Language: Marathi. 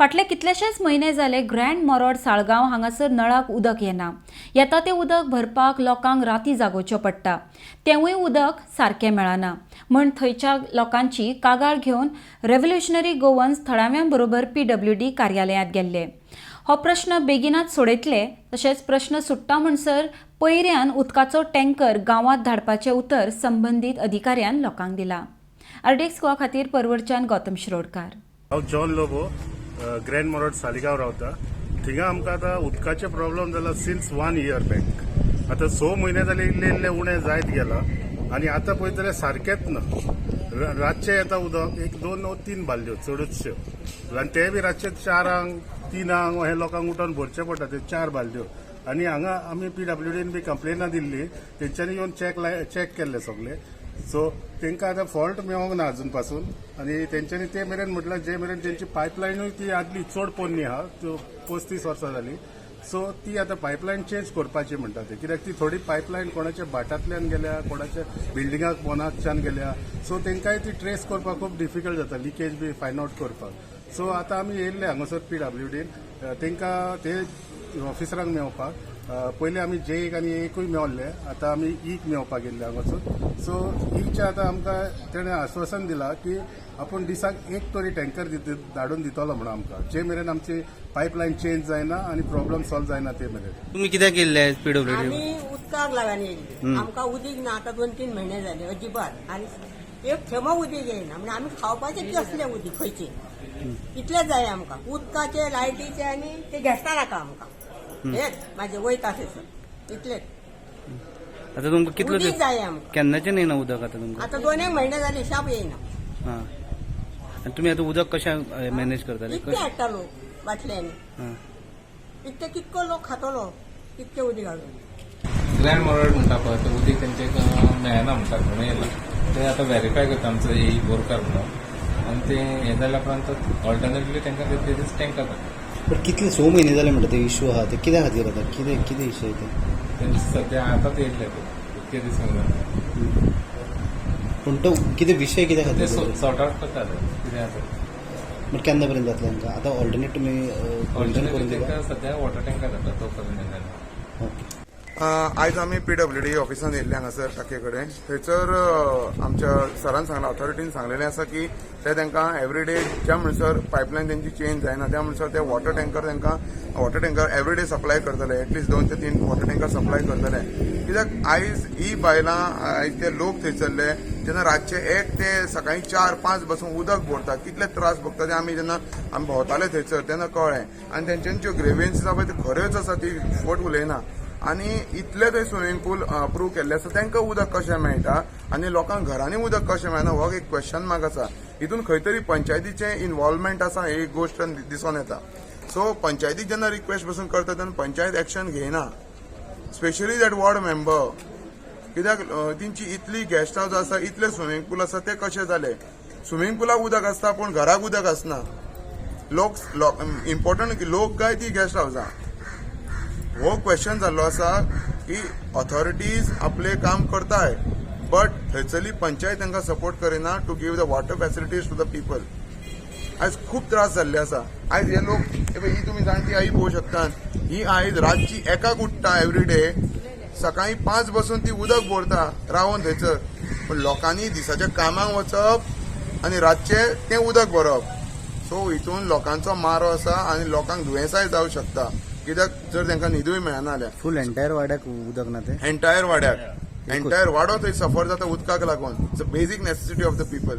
फाटले कितलेशेच म्हयने जाले ग्रँड मोरोड साळगांव हांगासर नळाक उदक येना. येता तें उदक भरपाक लोकांक राती जागोवच्यो पडटा. तेंवूय उदक सारकें मेळना म्हण थंयच्या लोकांची कागाळ घेवन रेव्होल्युशनरी गोवन्स थळाव्यांबरोबर PWD कार्यालयांत गेल्ले. हो प्रश्न बेगीनाच सोडयतले तशेंच प्रश्न सुट्टा म्हणसर पयऱ्यान उदकाचो टँकर गांवांत धाडपाचें उतर संबंदीत अधिकाऱ्यान लोकांक दिलां. RDX गोवा खातीर परवरच्यान गौतम शिरोडकार. हांव जॉन लोबो ग्रँड मोरोड सालिगांव रावता. थिंगा आमकां आतां उदकाचे प्रॉब्लेम जाला सिन्स 1 year बॅक. आतां 6 म्हयने जाले इल्ले उणें जायत गेला आनी आतां पळयत जाल्यार सारकेंच ना. रातचें येता उदक 1-2-3 बालद्यो चडूचश्यो आनी ते बी रातचे 4 3 हे लोकांक उठोन भरचे पडटा ते 4 बालद्यो. आनी हांगा आमी PWDन बी कंप्लेनां दिल्ली, तेंच्यांनी येवन चॅक केल्ले सगळे. सो तांकां आतां फॉल्ट मेळोंक ना अजून पासून आनी तेंच्यांनी ते मेरेन म्हटल्यार जे मेरेन तेंची पायपलायनूय ती आदली चड पोरणी आहा, 35 वर्सां जाली. सो ती आतां पायपलायन चेंज करपाची म्हणटा ते, कित्याक ती थोडी पायपलायन कोणाच्या भाटांतल्यान गेल्या, कोणाच्या बिल्डिंगाक पोंदाच्यान गेल्या. सो तेंकाय ती ट्रेस करपाक खूब डिफिकल्ट जाता, लिकेज बी फायंड आउट करपाक. सो आतां आमी येयल्ले हांगासर PWDन तेंकां ते ऑफिसरांक मेळपाक. पयलीं आमी जेक आनी एकूय मेळ्ळे, आतां आमी ईक मेळपाक गेल्ले हांगासर. सो ईकचे आतां आमकां तेणें आश्वासन दिलां की आपूण दिसाक एक तरी टँकर धाडून दितलो म्हणून आमकां, जे मेरेन आमची पायपलायन चेंज जायना आनी प्रॉब्लेम सॉल्व जायना ते मेरेन. तुम्ही कित्याक गेल्ले PWD? आमी उदकाक लागून येयल्ली. आमकां उदीक ना आतां 2-3 म्हयने जाले अजिबात, आनी एक थेंब उदीक येयना. म्हणजे आमी खावपाचें कसलें उदीक खंयचें इतलेंच जाय आमकां. उदकाचे, लायटीचे आनी ते घेता नाका आमकां. हेच म्हाजे वयता थंयसर इतलेंच. आता तुमकां कितलो उदीक जाय आमकां. केन्नाचें येना उदक आता तुमकां? आतां 2 म्हयने जाले शाप येयना. हां. आनी तुमी आतां उदक कशें मॅनेज करताले? इतके हाडटा लोक बाटल्यांनी. हां. इतके कितको लोक खातलो इतके उदीक हाडून. ग्रँड मोरोड म्हणटा पळय ते उदीक तेंचे मेळना म्हणटा म्हणून येयला. ते आतां व्हेरीफाय करता आमचो ही बोरकार म्हणून, आनी ते हे जाल्या उपरांत ऑल्टरनेटिवली तांकां ते टँकर जाता. पण कितले 6 महिने जाले म्हणटा ते इश्यू आहा ते कित्या खातीर आता कितें इश्यू ते सध्या आतांच येयल्ले ते इतके दीस जाले. पूण तो कितें विशय कित्या ते खातीर सॉर्ट आउट करता कितें आतां. बट केन्ना पर्यंत जातलें आमकां आतां ऑल्टरनेट तुमी करून ऑल्टरनेटिव दिला? तांकां सध्या वॉटर टँकर जाता तो पर्यंत जाता. ओके. आयज आमी PWD ऑफिसान येयल्ले हांगासर टाकये कडेन. थंयसर आमच्या सरान सांगलां, ऑथॉरिटीन सांगलेलें आसा की ते तांकां एवरीडे ज्या म्हणसर पायपलायन तेंची चेंज जायना त्या म्हणसर ते वॉटर टँकर एवरीडे सप्लाय करतले. एटलीस्ट 2 ते 3 वॉटर टँकर सप्लाय करतले. कित्याक आयज ही बायलां, आयज ते लोक थंयसरले जेन्ना रातचे 1 ते सकाळी 4-5 बसून उदक भरतात, कितले त्रास भोगता ते आमी जेन्ना आमी भोंवताले थंयसर तेन्ना कळ्ळें. आनी तेंच्यांनी ज्यो ग्रेवियन्सीस आसा पळय त्यो खऱ्योच आसा, ती फट उलयना. आनी इतले थंय स्विमींग पूल अप्रूव्ह केल्ले आसा, तांकां उदक कशें मेळटा आनी लोकांक घरांनी उदक कशें मेळना हो एक क्वेश्चन मार्क आसा. हितून खंय तरी पंचायतीचें इन्वॉल्वमेंट आसा ही एक गोश्ट दिसून येता. सो पंचायतीक जेन्ना रिक्वेस्ट बसून करता तेन्ना पंचायत एक्शन घेयना, स्पेशली दॅट वॉर्ड मेंबर. कित्याक तेंची इतली गेस्ट हाऊस आसा, इतले स्विमींग पूल आसा, ते कशें जाले? स्विमींग पुलाक उदक आसता पूण घराक उदक आसना. लोक इम्पॉर्टंट लोक काय ती गेस्ट हाऊसां. हो क्वेश्चन जाल्लो आसा की ऑथॉरिटीज आपले काम करताय बट थंयसरली पंचायत तांकां सपोर्ट करिना to give the water facilities to the people. आयज खूब त्रास जाल्ले आसा. आयज हे लोक ही तुमी जाणटी आई पळोवंक शकतात, ही आयज रातची 1 उठ्ठा एवरीडे, सकाळी 5 बसून ती उदक भरता रावून थंयसर. पूण लोकांनी दिसाच्या कामाक वचप आनी रातचे तें उदक भरप. सो हितून लोकांचो मारो आसा आनी लोकांक दुयेंसाय जावंक शकता, कित्याक जर तांकां न्हिदूय मेळना जाल्यार. फूल एंटायर वाड्याक उदक ना ते एंटायर वाड्याक वाडो थंय सफर जाता उदकाक लागून. इट्स अ बेसीक नेसेसिटी ऑफ द पीपल.